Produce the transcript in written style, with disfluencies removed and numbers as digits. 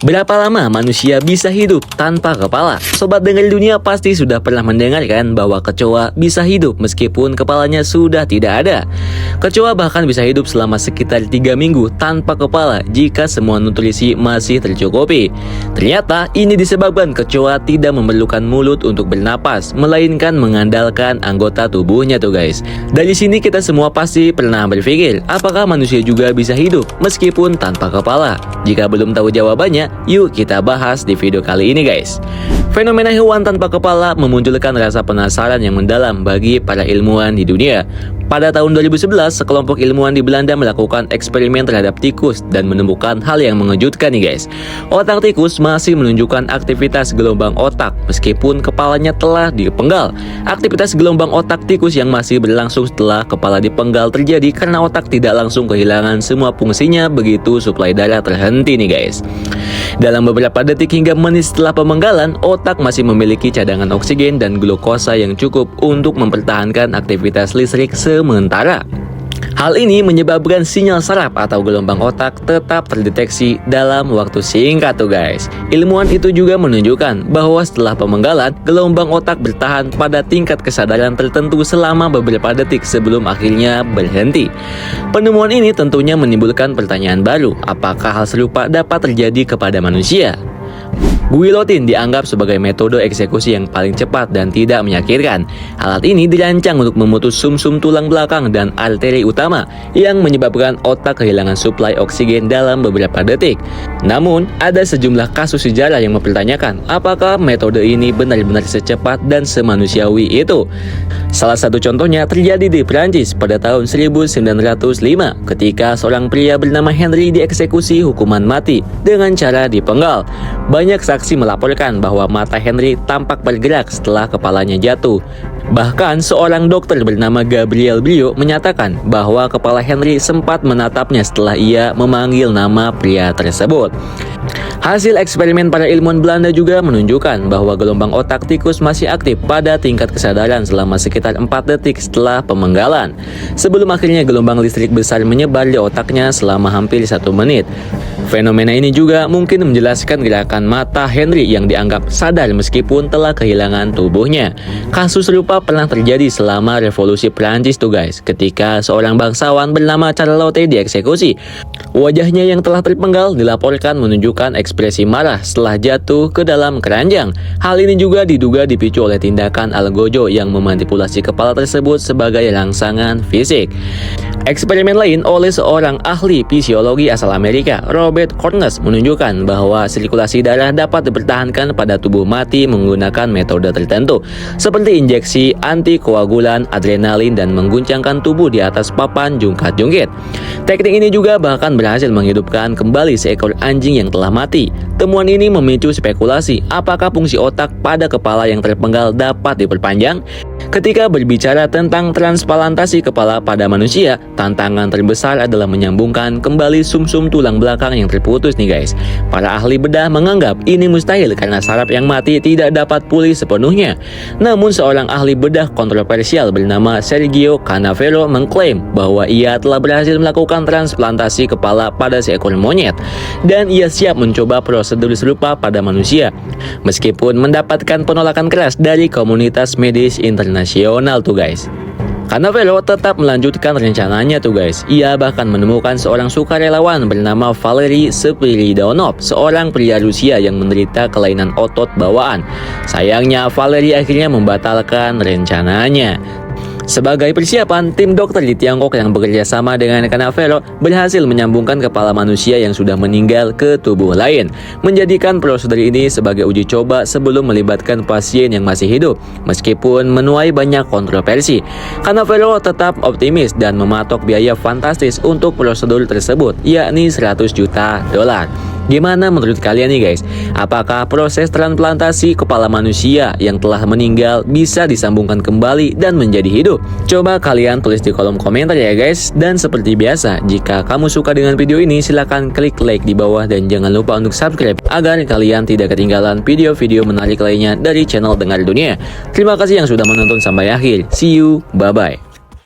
Berapa lama manusia bisa hidup tanpa kepala? Sobat dengar dunia pasti sudah pernah mendengarkan bahwa kecoa bisa hidup meskipun kepalanya sudah tidak ada. Kecoa bahkan bisa hidup selama sekitar 3 minggu tanpa kepala jika semua nutrisi masih tercukupi. Ternyata ini disebabkan kecoa tidak memerlukan mulut untuk bernapas, melainkan mengandalkan anggota tubuhnya tuh guys. Dari sini kita semua pasti pernah berpikir, apakah manusia juga bisa hidup meskipun tanpa kepala? Jika belum tahu jawabannya, yuk kita bahas di video kali ini guys. Fenomena hewan tanpa kepala memunculkan rasa penasaran yang mendalam bagi para ilmuwan di dunia. Pada tahun 2011, sekelompok ilmuwan di Belanda melakukan eksperimen terhadap tikus dan menemukan hal yang mengejutkan nih guys. Otak tikus masih menunjukkan aktivitas gelombang otak meskipun kepalanya telah dipenggal. Aktivitas gelombang otak tikus yang masih berlangsung setelah kepala dipenggal terjadi karena otak tidak langsung kehilangan semua fungsinya begitu suplai darah terhenti nih guys. Dalam beberapa detik hingga menit setelah pemenggalan, otak masih memiliki cadangan oksigen dan glukosa yang cukup untuk mempertahankan aktivitas listrik sementara. Hal ini menyebabkan sinyal saraf atau gelombang otak tetap terdeteksi dalam waktu singkat tuh guys. Ilmuwan itu juga menunjukkan bahwa setelah pemenggalan, gelombang otak bertahan pada tingkat kesadaran tertentu selama beberapa detik sebelum akhirnya berhenti. Penemuan ini tentunya menimbulkan pertanyaan baru, apakah hal serupa dapat terjadi kepada manusia? Guillotine dianggap sebagai metode eksekusi yang paling cepat dan tidak menyakitkan. Alat ini dirancang untuk memutus sumsum tulang belakang dan arteri utama yang menyebabkan otak kehilangan suplai oksigen dalam beberapa detik. Namun, ada sejumlah kasus sejarah yang mempertanyakan apakah metode ini benar-benar secepat dan semanusiawi itu. Salah satu contohnya terjadi di Prancis pada tahun 1905 ketika seorang pria bernama Henry dieksekusi hukuman mati dengan cara dipenggal. Banyak saksi melaporkan bahwa mata Henry tampak bergerak setelah kepalanya jatuh. Bahkan seorang dokter bernama Gabriel Brio menyatakan bahwa kepala Henry sempat menatapnya setelah ia memanggil nama pria tersebut. Hasil eksperimen para ilmuwan Belanda juga menunjukkan bahwa gelombang otak tikus masih aktif pada tingkat kesadaran selama sekitar 4 detik setelah pemenggalan, sebelum akhirnya gelombang listrik besar menyebar di otaknya selama hampir 1 menit. Fenomena ini juga mungkin menjelaskan gerakan mata Henry yang dianggap sadar meskipun telah kehilangan tubuhnya. Kasus serupa pernah terjadi selama revolusi Prancis tuh guys, ketika seorang bangsawan bernama Charlotte dieksekusi. Wajahnya yang telah terpenggal dilaporkan menunjukkan ekspresi marah setelah jatuh ke dalam keranjang. Hal ini juga diduga dipicu oleh tindakan algojo yang memanipulasi kepala tersebut sebagai rangsangan fisik. Eksperimen lain oleh seorang ahli fisiologi asal Amerika, Robert Cornus, menunjukkan bahwa sirkulasi darah dapat dipertahankan pada tubuh mati menggunakan metode tertentu, seperti injeksi antikoagulan, adrenalin, dan mengguncangkan tubuh di atas papan jungkat-jungkit. Teknik ini juga bahkan berhasil menghidupkan kembali seekor anjing yang telah mati. Temuan ini memicu spekulasi apakah fungsi otak pada kepala yang terpenggal dapat diperpanjang. Ketika berbicara tentang transplantasi kepala pada manusia, tantangan terbesar adalah menyambungkan kembali sumsum tulang belakang yang terputus nih guys. Para ahli bedah menganggap ini mustahil karena saraf yang mati tidak dapat pulih sepenuhnya. Namun seorang ahli bedah kontroversial bernama Sergio Canavero mengklaim bahwa ia telah berhasil melakukan transplantasi kepala pada seekor monyet dan ia siap mencoba prosedur serupa pada manusia, meskipun mendapatkan penolakan keras dari komunitas medis internasional tuh guys. Canavero tetap melanjutkan rencananya tuh guys. Ia bahkan menemukan seorang sukarelawan bernama Valery Spiridonov, seorang pria Rusia yang menderita kelainan otot bawaan. Sayangnya Valery akhirnya membatalkan rencananya. Sebagai persiapan, tim dokter di Tiongkok yang bekerja sama dengan Canavero berhasil menyambungkan kepala manusia yang sudah meninggal ke tubuh lain, menjadikan prosedur ini sebagai uji coba sebelum melibatkan pasien yang masih hidup. Meskipun menuai banyak kontroversi, Canavero tetap optimis dan mematok biaya fantastis untuk prosedur tersebut, yakni 100 juta dolar. Gimana menurut kalian nih guys? Apakah proses transplantasi kepala manusia yang telah meninggal bisa disambungkan kembali dan menjadi hidup? Coba kalian tulis di kolom komentar ya guys. Dan seperti biasa, jika kamu suka dengan video ini, silahkan klik like di bawah dan jangan lupa untuk subscribe agar kalian tidak ketinggalan video-video menarik lainnya dari channel Dengar Dunia. Terima kasih yang sudah menonton sampai akhir. See you, bye-bye.